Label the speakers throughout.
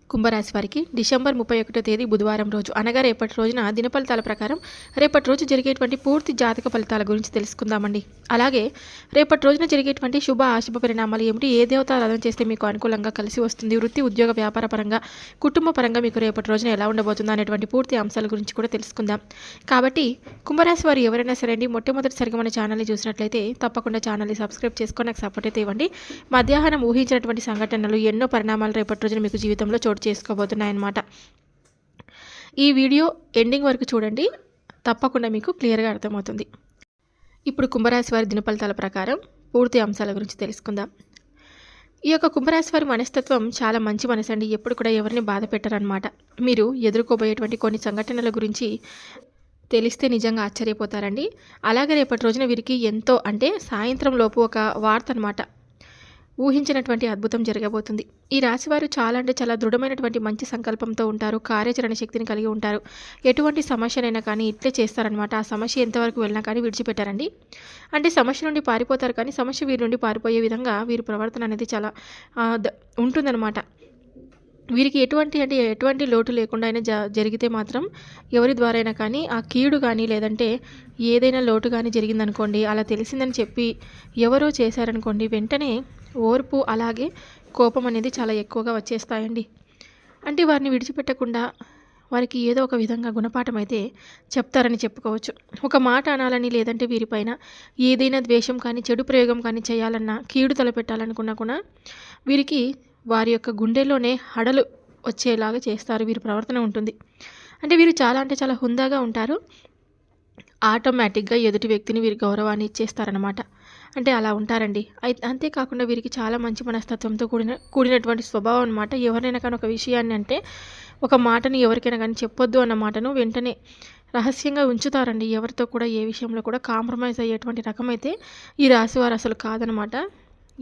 Speaker 1: కుంభరాశి వారికి డిసెంబర్ 31వ తేదీ బుధవారం రోజు అనగా రేపటి రోజున దిన ఫలితాల ప్రకారం రేపటి రోజు జరిగేటువంటి పూర్తి జాతక ఫలితాల గురించి తెలుసుకుందామండి. అలాగే రేపటి రోజున జరిగేటువంటి శుభ అశుభ పరిణామాలు ఏమిటి, ఏ దేవతారాధన చేస్తే మీకు అనుకూలంగా కలిసి వస్తుంది, వృత్తి ఉద్యోగ వ్యాపార పరంగా కుటుంబ పరంగా మీకు రేపటి రోజున ఎలా ఉండబోతుందో అనేటువంటి పూర్తి అంశాల గురించి కూడా తెలుసుకుందాం. కాబట్టి కుంభరాశి వారు ఎవరైనా సరే అండి మొట్టమొదటిసారిగా మన ఛానల్ని చూసినట్లయితే తప్పకుండా ఛానల్ని సబ్స్క్రైబ్ చేసుకొని నాకు సపోర్ట్ అయితే ఇవ్వండి. మధ్యాహ్నం ఊహించినటువంటి సంఘటనలు ఎన్నో పరిణామాలు రేపటి రోజున మీకు జీవితంలో చోటు చేసుకోబోతున్నాయన్నమాట. ఈ వీడియో ఎండింగ్ వరకు చూడండి, తప్పకుండా మీకు క్లియర్గా అర్థమవుతుంది. ఇప్పుడు కుంభరాశి వారి దిన ఫలితాల ప్రకారం పూర్తి అంశాల గురించి తెలుసుకుందాం. ఈ యొక్క కుంభరాశి వారి మనస్తత్వం చాలా మంచి మనసు అండి. ఎప్పుడు కూడా ఎవరిని బాధ పెట్టరనమాట. మీరు ఎదుర్కోబోయేటువంటి కొన్ని సంఘటనల గురించి తెలిస్తే నిజంగా ఆశ్చర్యపోతారండి. అలాగే రేపటి రోజున వీరికి ఎంతో అంటే సాయంత్రం లోపు ఒక వార్త అనమాట, ఊహించినటువంటి అద్భుతం జరగబోతుంది. ఈ రాశివారు చాలా అంటే చాలా దృఢమైనటువంటి మంచి సంకల్పంతో ఉంటారు. కార్యాచరణ శక్తిని కలిగి ఉంటారు. ఎటువంటి సమస్యనైనా కానీ ఇట్లే చేస్తారనమాట. ఆ సమస్య ఎంతవరకు వెళ్ళినా కానీ విడిచిపెట్టారండి. అంటే సమస్య నుండి పారిపోతారు, కానీ సమస్య వీరి నుండి పారిపోయే విధంగా వీరి ప్రవర్తన అనేది చాలా ఉంటుందన్నమాట. వీరికి ఎటువంటి లోటు లేకుండా అయినా జరిగితే మాత్రం ఎవరి ద్వారా అయినా కానీ ఆ కీడు కానీ లేదంటే ఏదైనా లోటు కానీ జరిగిందనుకోండి, అలా తెలిసిందని చెప్పి ఎవరో చేశారనుకోండి, వెంటనే ఓర్పు అలాగే కోపం అనేది చాలా ఎక్కువగా వచ్చేస్తాయండి. అంటే వారిని విడిచిపెట్టకుండా వారికి ఏదో ఒక విధంగా గుణపాఠం అయితే చెప్తారని చెప్పుకోవచ్చు. ఒక మాట అనాలని లేదంటే వీరిపైన ఏదైనా ద్వేషం కానీ చెడు ప్రయోగం కానీ చేయాలన్నా, కీడు తలపెట్టాలనుకున్నా కూడా వీరికి వారి యొక్క గుండెల్లోనే హడలు వచ్చేలాగా చేస్తారు. వీరి ప్రవర్తన ఉంటుంది. అంటే వీరు చాలా అంటే చాలా హుందాగా ఉంటారు. ఆటోమేటిక్గా ఎదుటి వ్యక్తిని వీరి గౌరవాన్ని ఇచ్చేస్తారనమాట. అంటే అలా ఉంటారండి. అంతేకాకుండా వీరికి చాలా మంచి మనస్తత్వంతో కూడినటువంటి స్వభావం అనమాట. ఎవరైనా కానీ ఒక విషయాన్ని అంటే ఒక మాటని ఎవరికైనా కానీ చెప్పొద్దు అన్న మాటను వెంటనే రహస్యంగా ఉంచుతారండి. ఎవరితో కూడా ఏ విషయంలో కూడా కాంప్రమైజ్ అయ్యేటువంటి రకమైతే ఈ రాశివారు అసలు కాదనమాట.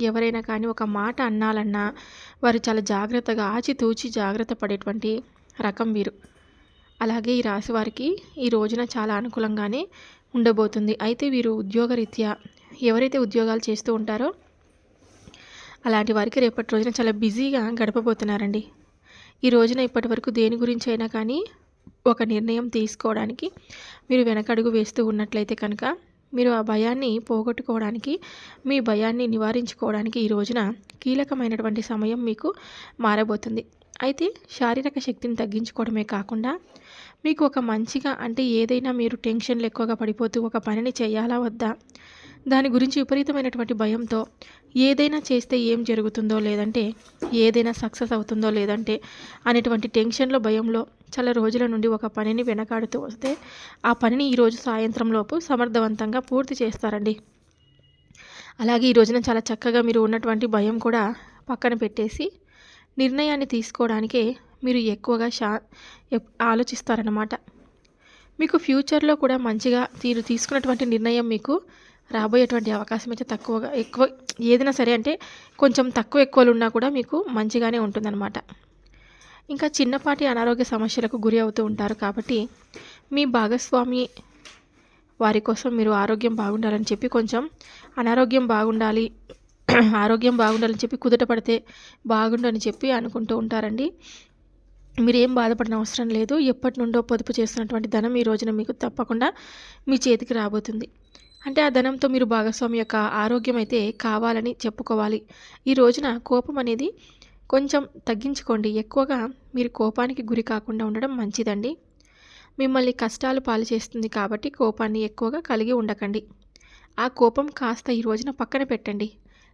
Speaker 1: ఎవరైనా కానీ ఒక మాట అన్నాలన్నా వారు చాలా జాగ్రత్తగా ఆచితూచి జాగ్రత్త పడేటువంటి రకం వీరు. అలాగే ఈ రాశి వారికి ఈ రోజున చాలా అనుకూలంగానే ఉండబోతుంది. అయితే వీరు ఉద్యోగరీత్యా ఎవరైతే ఉద్యోగాలు చేస్తూ ఉంటారో అలాంటి వారికి రేపటి రోజున చాలా బిజీగా గడపబోతున్నారండి. ఈ రోజున ఇప్పటి వరకు దేని గురించి అయినా కానీ ఒక నిర్ణయం తీసుకోవడానికి మీరు వెనకడుగు వేస్తూ ఉన్నట్లయితే కనుక మీరు ఆ భయాన్ని పోగొట్టుకోవడానికి, మీ భయాన్ని నివారించుకోవడానికి ఈ రోజున కీలకమైనటువంటి సమయం మీకు మారబోతుంది. అయితే శారీరక శక్తిని తగ్గించుకోవడమే కాకుండా మీకు ఒక మంచిగా అంటే ఏదైనా మీరు టెన్షన్లు ఎక్కువగా పడిపోతూ ఒక పనిని చేయాలా వద్దా, దాని గురించి విపరీతమైనటువంటి భయంతో ఏదైనా చేస్తే ఏం జరుగుతుందో లేదంటే ఏదైనా సక్సెస్ అవుతుందో లేదంటే అనేటువంటి టెన్షన్లో భయంలో చాలా రోజుల నుండి ఒక పనిని వెనకాడుతూ వస్తే ఆ పనిని ఈరోజు సాయంత్రం లోపు సమర్థవంతంగా పూర్తి చేస్తారండి. అలాగే ఈ రోజున చాలా చక్కగా మీరు ఉన్నటువంటి భయం కూడా పక్కన పెట్టేసి నిర్ణయాన్ని తీసుకోవడానికే మీరు ఎక్కువగా ఆలోచిస్తారన్నమాట. మీకు ఫ్యూచర్లో కూడా మంచిగా మీరు తీసుకున్నటువంటి నిర్ణయం మీకు రాబోయేటువంటి అవకాశం అయితే ఎక్కువ ఏదైనా సరే అంటే కొంచెం తక్కువ ఎక్కువలు ఉన్నా కూడా మీకు మంచిగానే ఉంటుందన్నమాట. ఇంకా చిన్నపాటి అనారోగ్య సమస్యలకు గురి అవుతూ ఉంటారు. కాబట్టి మీ భాగస్వామి వారి కోసం మీరు ఆరోగ్యం బాగుండాలని చెప్పి కొంచెం ఆరోగ్యం బాగుండాలని చెప్పి కుదుట పడితే బాగుండని చెప్పి అనుకుంటూ ఉంటారండి. మీరేం బాధపడిన అవసరం లేదు. ఎప్పటి నుండో పొదుపు చేస్తున్నటువంటి ధనం ఈ రోజున మీకు తప్పకుండా మీ చేతికి రాబోతుంది. అంటే ఆ ధనంతో మీరు భాగస్వామి యొక్క ఆరోగ్యం అయితే కావాలని చెప్పుకోవాలి. ఈ రోజున కోపం అనేది కొంచెం తగ్గించుకోండి. ఎక్కువగా మీరు కోపానికి గురి కాకుండా ఉండడం మంచిదండి. మిమ్మల్ని కష్టాలు పాలు చేస్తుంది కాబట్టి కోపాన్ని ఎక్కువగా కలిగి ఉండకండి. ఆ కోపం కాస్త ఈ రోజున పక్కన పెట్టండి.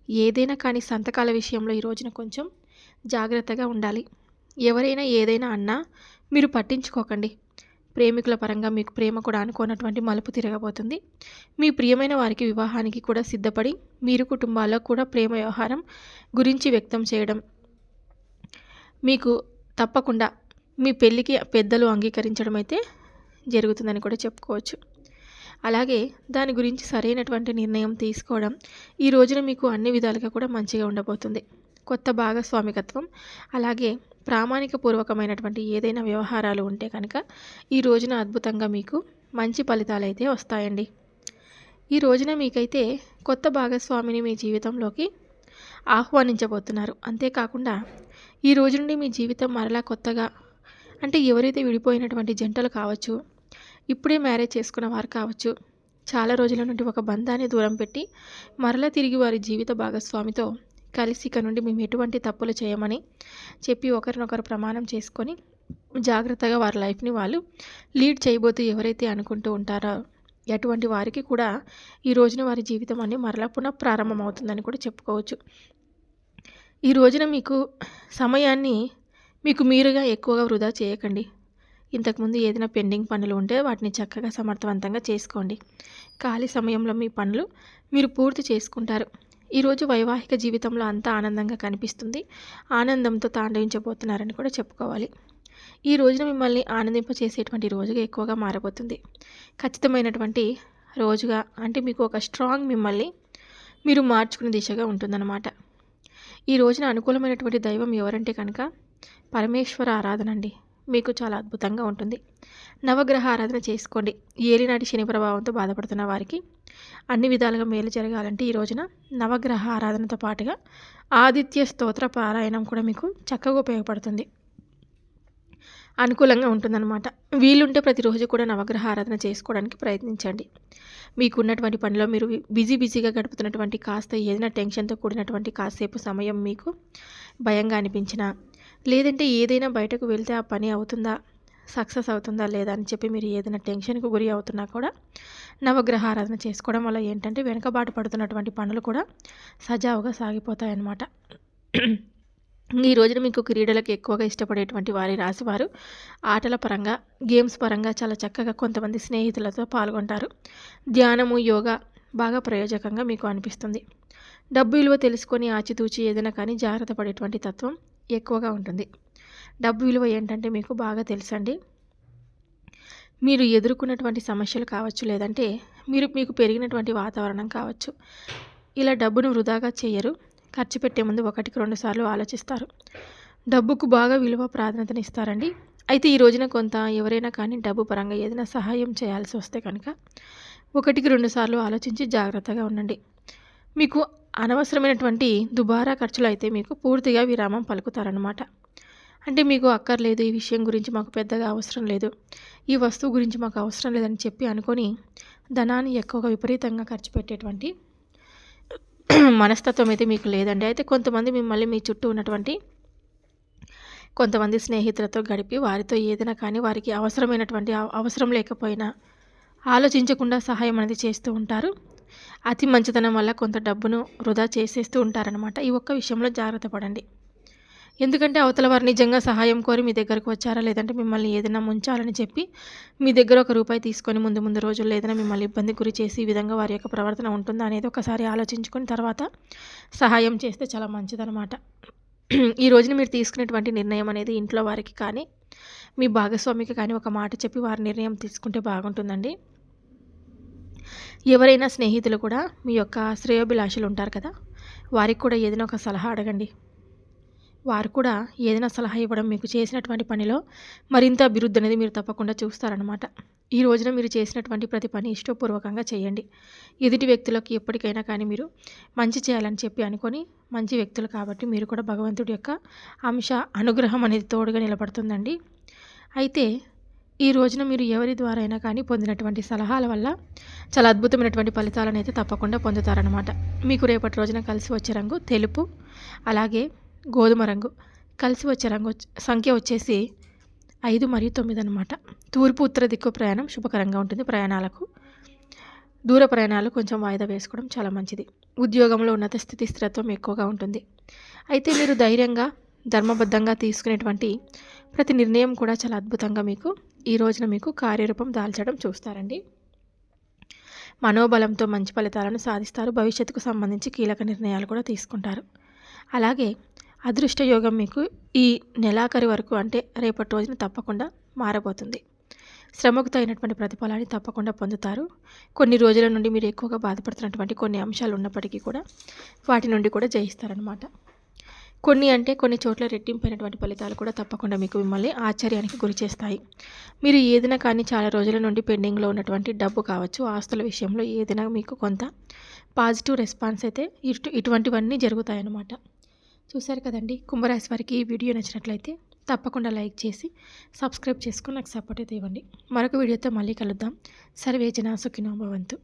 Speaker 1: ఏదైనా కానీ సంతకాల విషయంలో ఈ రోజున కొంచెం జాగ్రత్తగా ఉండాలి. ఎవరైనా ఏదైనా అన్నా మీరు పట్టించుకోకండి. ప్రేమికుల పరంగా మీకు ప్రేమ కూడా అనుకోనటువంటి మలుపు తిరగబోతుంది. మీ ప్రియమైన వారికి వివాహానికి కూడా సిద్ధపడి మీరు కుటుంబాల్లో కూడా ప్రేమ వ్యవహారం గురించి వ్యక్తం చేయడం మీకు తప్పకుండా మీ పెళ్ళికి పెద్దలు అంగీకరించడం అయితే జరుగుతుందని కూడా చెప్పుకోవచ్చు. అలాగే దాని గురించి సరైనటువంటి నిర్ణయం తీసుకోవడం ఈ రోజున మీకు అన్ని విధాలుగా కూడా మంచిగా ఉండబోతుంది. కొత్త భాగస్వామికత్వం అలాగే ప్రామాణికపూర్వకమైనటువంటి ఏదైనా వ్యవహారాలు ఉంటే కనుక ఈ రోజున అద్భుతంగా మీకు మంచి ఫలితాలు అయితే వస్తాయండి. ఈ రోజున మీకైతే కొత్త భాగస్వామిని మీ జీవితంలోకి ఆహ్వానించబోతున్నారు. అంతేకాకుండా ఈ రోజు నుండి మీ జీవితం మరలా కొత్తగా అంటే ఎవరైతే విడిపోయినటువంటి జంటలు కావచ్చు, ఇప్పుడే మ్యారేజ్ చేసుకున్న వారు కావచ్చు, చాలా రోజుల నుండి ఒక బంధాన్ని దూరం పెట్టి మరలా తిరిగి వారి జీవిత భాగస్వామితో కలిసి ఇక నుండి మేము ఎటువంటి తప్పులు చేయమని చెప్పి ఒకరినొకరు ప్రమాణం చేసుకొని జాగ్రత్తగా వారి లైఫ్ని వాళ్ళు లీడ్ చేయబోతూ ఎవరైతే అనుకుంటూ ఉంటారో అటువంటి వారికి కూడా ఈ రోజున వారి జీవితం అన్ని మరలా పునః ప్రారంభమవుతుందని కూడా చెప్పుకోవచ్చు. ఈ రోజున మీకు సమయాన్ని మీకు మీరుగా ఎక్కువగా వృధా చేయకండి. ఇంతకుముందు ఏదైనా పెండింగ్ పనులు ఉంటే వాటిని చక్కగా సమర్థవంతంగా చేసుకోండి. ఖాళీ సమయంలో మీ పనులు మీరు పూర్తి చేసుకుంటారు. ఈరోజు వైవాహిక జీవితంలో అంతా ఆనందంగా కనిపిస్తుంది. ఆనందంతో తాండవించబోతున్నారని కూడా చెప్పుకోవాలి. ఈ రోజున మిమ్మల్ని ఆనందింపచేసేటువంటి రోజుగా ఎక్కువగా మారబోతుంది. ఖచ్చితమైనటువంటి రోజుగా అంటే మీకు ఒక స్ట్రాంగ్ మిమ్మల్ని మీరు మార్చుకునే దిశగా ఉంటుందన్నమాట. ఈ రోజున అనుకూలమైనటువంటి దైవం ఎవరంటే కనుక పరమేశ్వర ఆరాధన అండి. మీకు చాలా అద్భుతంగా ఉంటుంది. నవగ్రహ ఆరాధన చేసుకోండి. ఏలినాటి శని ప్రభావంతో బాధపడుతున్న వారికి అన్ని విధాలుగా మేలు జరగాలంటే ఈ రోజున నవగ్రహ ఆరాధనతో పాటుగా ఆదిత్య స్తోత్ర పారాయణం కూడా మీకు చక్కగా ఉపయోగపడుతుంది. అనుకూలంగా ఉంటుందన్నమాట. వీలుంటే ప్రతిరోజు కూడా నవగ్రహ ఆరాధన చేసుకోవడానికి ప్రయత్నించండి. మీకున్నటువంటి పనిలో మీరు బిజీగా గడుపుతున్నటువంటి కాస్త ఏదైనా టెన్షన్తో కూడినటువంటి కాసేపు సమయం మీకు భయంగా అనిపించినా, లేదంటే ఏదైనా బయటకు వెళ్తే ఆ పని అవుతుందా, సక్సెస్ అవుతుందా లేదా అని చెప్పి మీరు ఏదైనా టెన్షన్కు గురి అవుతున్నా కూడా నవగ్రహ ఆరాధన చేసుకోవడం వల్ల ఏంటంటే వెనుకబాటు పడుతున్నటువంటి పనులు కూడా సజావుగా సాగిపోతాయన్నమాట. ఈ రోజున మీకు క్రీడలకు ఎక్కువగా ఇష్టపడేటువంటి వారి రాశివారు ఆటల పరంగా, గేమ్స్ పరంగా చాలా చక్కగా కొంతమంది స్నేహితులతో పాల్గొంటారు. ధ్యానము, యోగా బాగా ప్రయోజకంగా మీకు అనిపిస్తుంది. డబ్బు విలువ తెలుసుకొని ఆచితూచి ఏదైనా కానీ జాగ్రత్త పడేటువంటి తత్వం ఎక్కువగా ఉంటుంది. డబ్బు విలువ ఏంటంటే మీకు బాగా తెలుసండి. మీరు ఎదుర్కొన్నటువంటి సమస్యలు కావచ్చు, లేదంటే మీకు పెరిగినటువంటి వాతావరణం కావచ్చు, ఇలా డబ్బును వృధాగా చేయరు. ఖర్చు పెట్టే ముందు 1-2 సార్లు ఆలోచిస్తారు. డబ్బుకు బాగా విలువ ప్రాధాన్యతనిస్తారండి. అయితే ఈ రోజున కొంత ఎవరైనా కానీ డబ్బు పరంగా ఏదైనా సహాయం చేయాల్సి వస్తే కనుక 1-2 సార్లు ఆలోచించి జాగ్రత్తగా ఉండండి. మీకు అనవసరమైనటువంటి దుబారా ఖర్చులు అయితే మీకు పూర్తిగా విరామం పలుకుతారనమాట. అంటే మీకు అక్కర్లేదు, ఈ విషయం గురించి మాకు పెద్దగా అవసరం లేదు, ఈ వస్తువు గురించి మాకు అవసరం లేదని చెప్పి అనుకొని ధనాన్ని ఎక్కువగా విపరీతంగా ఖర్చు పెట్టేటువంటి మనస్తత్వం అయితే మీకు లేదండి. అయితే కొంతమంది మిమ్మల్ని మీ చుట్టూ ఉన్నటువంటి కొంతమంది స్నేహితులతో గడిపి వారితో ఏదైనా కానీ వారికి అవసరమైనటువంటి అవసరం లేకపోయినా ఆలోచించకుండా సహాయం అనేది చేస్తూ ఉంటారు. అతి మంచితనం వల్ల కొంత డబ్బును వృధా చేసేస్తూ ఉంటారనమాట. ఈ ఒక్క విషయంలో జాగ్రత్త పడండి. ఎందుకంటే అవతల వారు నిజంగా సహాయం కోరి మీ దగ్గరకు వచ్చారా, లేదంటే మిమ్మల్ని ఏదైనా ముంచాలని చెప్పి మీ దగ్గర ₹1 తీసుకొని ముందు రోజుల్లో ఏదైనా మిమ్మల్ని ఇబ్బంది గురి చేసి ఈ విధంగా వారి యొక్క ప్రవర్తన ఉంటుందా అనేది ఒకసారి ఆలోచించుకొని తర్వాత సహాయం చేస్తే చాలా మంచిదన్నమాట. ఈ రోజున మీరు తీసుకునేటువంటి నిర్ణయం అనేది ఇంట్లో వారికి కానీ మీ భాగస్వామికి కానీ ఒక మాట చెప్పి వారి నిర్ణయం తీసుకుంటే బాగుంటుందండి. ఎవరైనా స్నేహితులు కూడా మీ యొక్క శ్రేయోభిలాషులు ఉంటారు కదా, వారికి కూడా ఏదైనా ఒక సలహా అడగండి. వారు కూడా ఏదైనా సలహా ఇవ్వడం మీకు చేసినటువంటి పనిలో మరింత అభివృద్ధి అనేది మీరు తప్పకుండా చూస్తారనమాట. ఈ రోజున మీరు చేసినటువంటి ప్రతి పని ఇష్టపూర్వకంగా చేయండి. ఎదుటి వ్యక్తులకు ఎప్పటికైనా కానీ మీరు మంచి చేయాలని చెప్పి అనుకొని మంచి వ్యక్తులు కాబట్టి మీరు కూడా భగవంతుడి యొక్క అనుగ్రహం అనేది తోడుగా నిలబడుతుందండి. అయితే ఈ రోజున మీరు ఎవరి ద్వారా అయినా కానీ పొందినటువంటి సలహాల వల్ల చాలా అద్భుతమైనటువంటి ఫలితాలను అయితే తప్పకుండా పొందుతారనమాట. మీకు రేపటి రోజున కలిసి వచ్చే రంగు తెలుపు, అలాగే గోధుమ రంగు. కలిసి వచ్చే రంగు సంఖ్య వచ్చేసి 5 మరియు 9 అనమాట. తూర్పు ఉత్తర దిక్కు ప్రయాణం శుభకరంగా ఉంటుంది. ప్రయాణాలకు దూర ప్రయాణాలు కొంచెం వాయిదా వేసుకోవడం చాలా మంచిది. ఉద్యోగంలో ఉన్నత స్థితి స్థిరత్వం ఎక్కువగా ఉంటుంది. అయితే మీరు ధైర్యంగా ధర్మబద్ధంగా తీసుకునేటువంటి ప్రతి నిర్ణయం కూడా చాలా అద్భుతంగా మీకు ఈ రోజున మీకు కార్యరూపం దాల్చడం చూస్తారండి. మనోబలంతో మంచి ఫలితాలను సాధిస్తారు. భవిష్యత్తుకు సంబంధించి కీలక నిర్ణయాలు కూడా తీసుకుంటారు. అలాగే అదృష్ట యోగం మీకు ఈ నెలాఖరి వరకు అంటే రేపటి రోజున తప్పకుండా మారబోతుంది. శ్రమకు తగినటువంటి ప్రతిఫలాన్ని తప్పకుండా పొందుతారు. కొన్ని రోజుల నుండి మీరు ఎక్కువగా బాధపడుతున్నటువంటి కొన్ని అంశాలు ఉన్నప్పటికీ కూడా వాటి నుండి కూడా జయిస్తారనమాట. కొన్ని చోట్ల రెట్టింపైనటువంటి ఫలితాలు కూడా తప్పకుండా మీకు మిమ్మల్ని ఆశ్చర్యానికి గురి చేస్తాయి. మీరు ఏదైనా కానీ చాలా రోజుల నుండి పెండింగ్లో ఉన్నటువంటి డబ్బు కావచ్చు, ఆస్తుల విషయంలో ఏదైనా మీకు కొంత పాజిటివ్ రెస్పాన్స్ అయితే ఇటువంటివన్నీ జరుగుతాయన్నమాట. చూశారు కదండి, కుంభరాశి వారికి ఈ వీడియో నచ్చినట్లయితే తప్పకుండా లైక్ చేసి సబ్స్క్రైబ్ చేసుకొని నాకు సపోర్ట్ అయితే ఇవ్వండి. మరొక వీడియోతో మళ్ళీ కలుద్దాం. సర్వే జనా సుఖినో భవంతు.